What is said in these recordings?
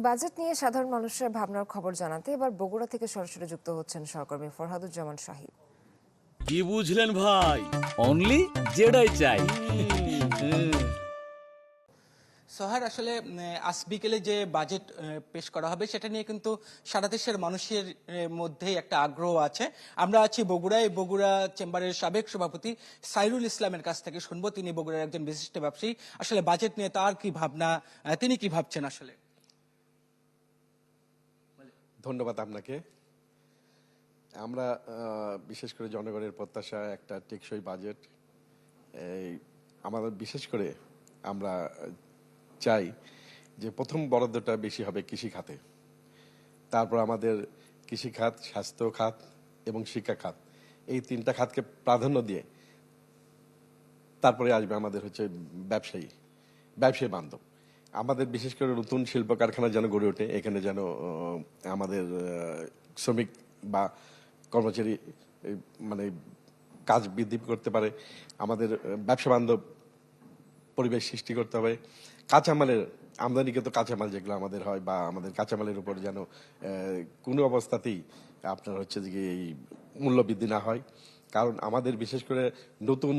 Budget নিয়ে সাধারণ মানুষের ভাবনার খবর জানাতে এবার বগুড়া থেকে সরাসরি যুক্ত হচ্ছেন সহকর্মী ফরহাদুজ্জামান শাহিদ। কি বুঝলেন ভাই? অনলি যেটাই চাই। সোহার আসলে আজ বিকেলে যে বাজেট পেশ করা হবে সেটা নিয়ে কিন্তু সারা দেশের মানুষের মধ্যেই একটা আগ্রহ আছে। আমরা আছি বগুড়ায়, বগুড়া চেম্বারের সাবেক সভাপতি সাইরুল ইসলামের কাছ থেকে শুনবো। তিনি বগুড়ার একজন বিশিষ্ট ব্যবসায়ী। আসলে বাজেট নিয়ে তার কি ভাবনা, তিনি কি ভাবছেন আসলে? ধন্যবাদ আপনাকে। আমরা বিশেষ করে জনগণের প্রত্যাশা একটা টেকসই বাজেট। এই আমাদের বিশেষ করে আমরা চাই যে প্রথম বরাদ্দটা বেশি হবে কৃষি খাতে, তারপর আমাদের কৃষি খাত, স্বাস্থ্য খাত এবং শিক্ষা খাত, এই তিনটা খাতকে প্রাধান্য দিয়ে তারপরে আসবে আমাদের হচ্ছে ব্যবসায়ী বান্ধব। আমাদের বিশেষ করে নতুন শিল্প কারখানা যেন গড়ে ওঠে, এখানে যেন আমাদের শ্রমিক বা কর্মচারী মানে কাজ বৃদ্ধি করতে পারে। আমাদের ব্যবসা বান্ধব পরিবেশ সৃষ্টি করতে হবে। কাঁচামালের আমদানিকৃত কাঁচামাল যেগুলো আমাদের হয়, বা আমাদের কাঁচামালের উপর যেন কোনো অবস্থাতেই আপনার হচ্ছে যে এই মূল্য বৃদ্ধি না হয়। কারণ আমাদের বিশেষ করে নতুন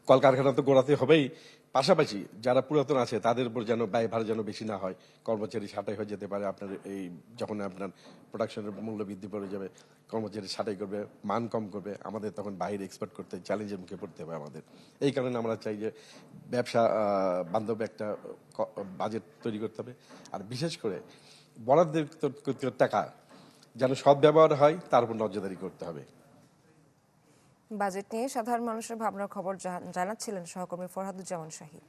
কলকারখানা তো গড়াতে হবেই, পাশাপাশি যারা পুরাতন আছে তাদের উপর যেন ব্যয়ভার যেন বেশি না হয়, কর্মচারী ছাঁটাই হয়ে যেতে পারে। আপনার এই যখন আপনার প্রোডাকশনের মূল্য বৃদ্ধি পড়ে যাবে, কর্মচারী ছাঁটাই করবে, মান কম করবে, আমাদের তখন বাইরে এক্সপোর্ট করতে চ্যালেঞ্জের মুখে পড়তে হবে আমাদের। এই কারণে আমরা চাই যে ব্যবসা বান্ধব একটা বাজেট তৈরি করতে হবে। আর বিশেষ করে বরাদ্দের টাকা যেন সৎ ব্যবহার হয় তার উপর নজরদারি করতে হবে। বাজেট নিয়ে সাধারণ মানুষের ভাবনার খবর জানাচ্ছিলেন সহকর্মী ফরহাদুজ্জামান শাহিদ।